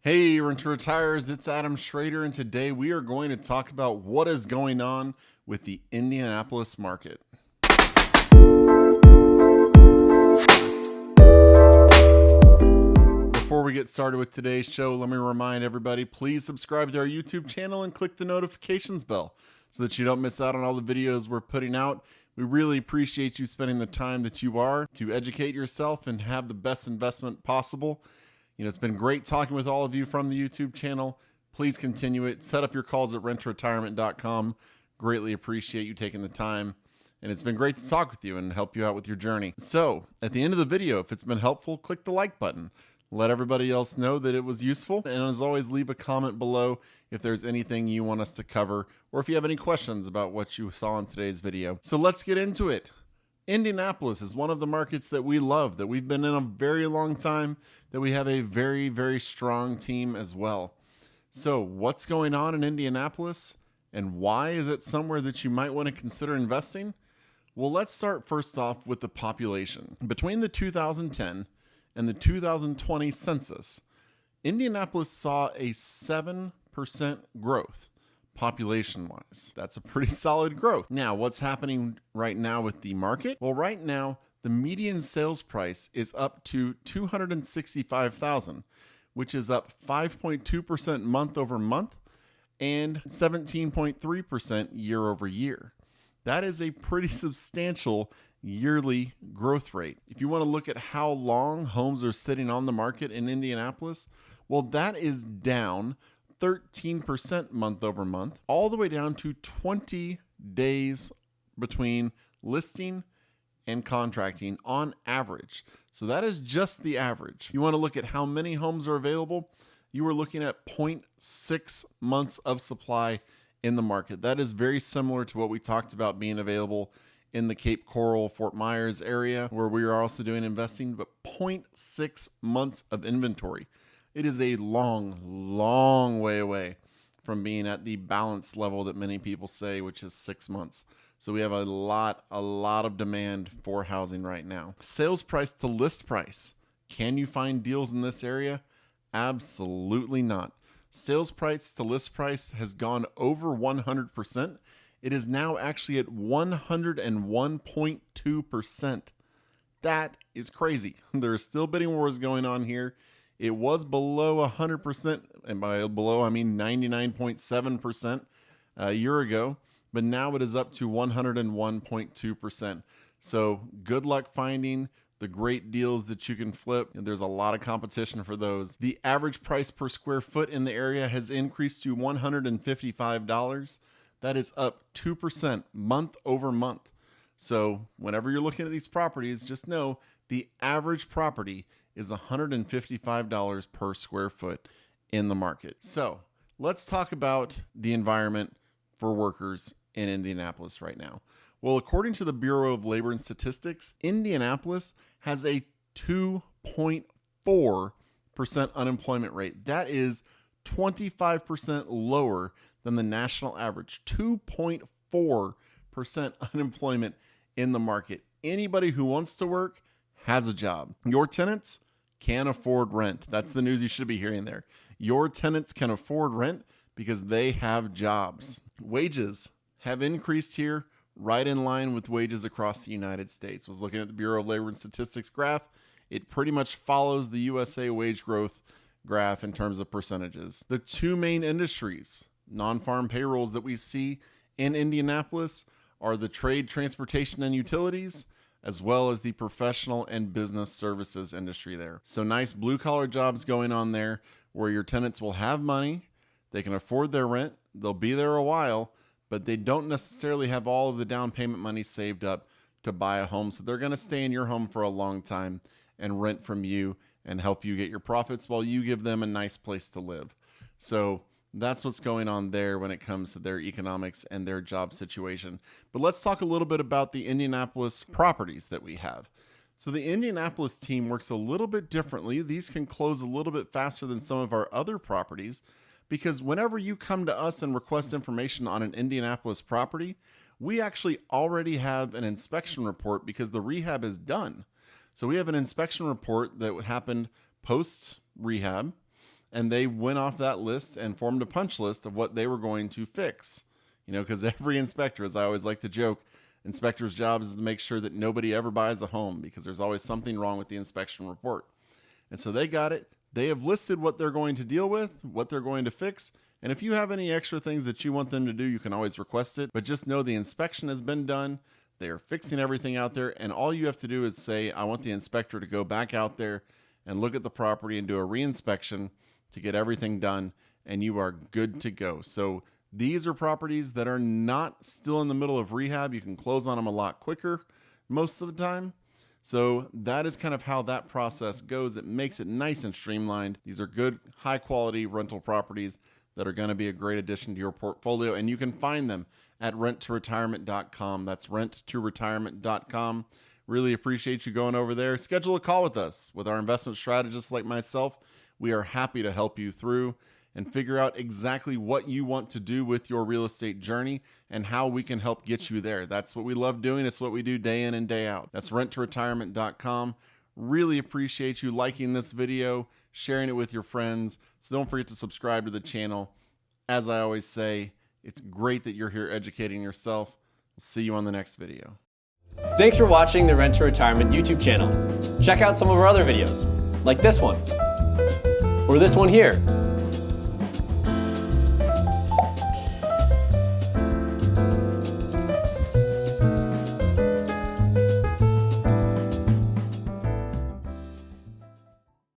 Hey, Rent to Retires, it's Adam Schroeder, and today we are going to talk about what is going on with the Indianapolis market. Before we get started with today's show, let me remind everybody, please subscribe to our YouTube channel and click the notifications bell so that you don't miss out on all the videos we're putting out. We really appreciate you spending the time that you are to educate yourself and have the best investment possible. You know, it's been great talking with all of you from the YouTube channel. Please continue it. Set up your calls at rentretirement.com. Greatly appreciate you taking the time. And it's been great to talk with you and help you out with your journey. So at the end of the video, if it's been helpful, click the like button. Let everybody else know that it was useful. And as always, leave a comment below if there's anything you want us to cover or if you have any questions about what you saw in today's video. So let's get into it. Indianapolis is one of the markets that we love, that we've been in a very long time, that we have a very, very strong team as well. So what's going on in Indianapolis and why is it somewhere that you might want to consider investing? Well, let's start first off with the population. Between the 2010 and the 2020 census, Indianapolis saw a 7% growth. Population-wise, that's a pretty solid growth. Now, what's happening right now with the market? Well, right now, the median sales price is up to $265,000, which is up 5.2% month over month and 17.3% year over year. That is a pretty substantial yearly growth rate. If you want to look at how long homes are sitting on the market in Indianapolis, well, that is down 13% month over month, all the way down to 20 days between listing and contracting on average. So that is just the average. You want to look at how many homes are available, you are looking at 0.6 months of supply in the market. That is very similar to what we talked about being available in the Cape Coral, Fort Myers area, where we are also doing investing, but 0.6 months of inventory. It is a long, long way away from being at the balance level that many people say, which is 6 months. So we have a lot of demand for housing right now. Sales price to list price. Can you find deals in this area? Absolutely not. Sales price to list price has gone over 100%. It is now actually at 101.2%. That is crazy. There are still bidding wars going on here. It was below 100%, and by below I mean 99.7% a year ago, but now it is up to 101.2%. So good luck finding the great deals that you can flip. And there's a lot of competition for those. The average price per square foot in the area has increased to $155. That is up 2% month over month. So whenever you're looking at these properties, just know the average property is $155 per square foot in the market. So let's talk about the environment for workers in Indianapolis right now. Well, according to the Bureau of Labor and Statistics, Indianapolis has a 2.4% unemployment rate. That is 25% lower than the national average. 2.4% unemployment in the market. Anybody who wants to work has a job. Your tenants can afford rent. That's the news you should be hearing there. Your tenants can afford rent because they have jobs. Wages have increased here right in line with wages across the United States. I was looking at the Bureau of Labor and Statistics graph. It pretty much follows the USA wage growth graph in terms of percentages. The two main industries, non-farm payrolls that we see in Indianapolis are the trade, transportation, and utilities, as well as the professional and business services industry there. So nice blue-collar jobs going on there where your tenants will have money, they can afford their rent, they'll be there a while, but they don't necessarily have all of the down payment money saved up to buy a home. So they're going to stay in your home for a long time and rent from you and help you get your profits while you give them a nice place to live. So that's what's going on there when it comes to their economics and their job situation. But let's talk a little bit about the Indianapolis properties that we have. So the Indianapolis team works a little bit differently. These can close a little bit faster than some of our other properties because whenever you come to us and request information on an Indianapolis property, we actually already have an inspection report because the rehab is done. So we have an inspection report that happened post rehab, and they went off that list and formed a punch list of what they were going to fix. You know, because every inspector, as I always like to joke, inspector's job is to make sure that nobody ever buys a home because there's always something wrong with the inspection report. And so they got it. They have listed what they're going to deal with, what they're going to fix. And if you have any extra things that you want them to do, you can always request it. But just know the inspection has been done. They are fixing everything out there. And all you have to do is say, I want the inspector to go back out there and look at the property and do a reinspection to get everything done. And you are good to go. So these are properties that are not still in the middle of rehab. You can close on them a lot quicker most of the time. So that is kind of how that process goes. It makes it nice and streamlined. These are good, high quality rental properties that are going to be a great addition to your portfolio. And you can find them at renttoretirement.com. That's renttoretirement.com. Really appreciate you going over there. Schedule a call with us, with our investment strategists like myself. We are happy to help you through and figure out exactly what you want to do with your real estate journey and how we can help get you there. That's what we love doing. It's what we do day in and day out. That's renttoretirement.com. Really appreciate you liking this video, sharing it with your friends. So don't forget to subscribe to the channel. As I always say, it's great that you're here educating yourself. We'll see you on the next video. Thanks for watching the Rent to Retirement YouTube channel. Check out some of our other videos, like this one, or this one here.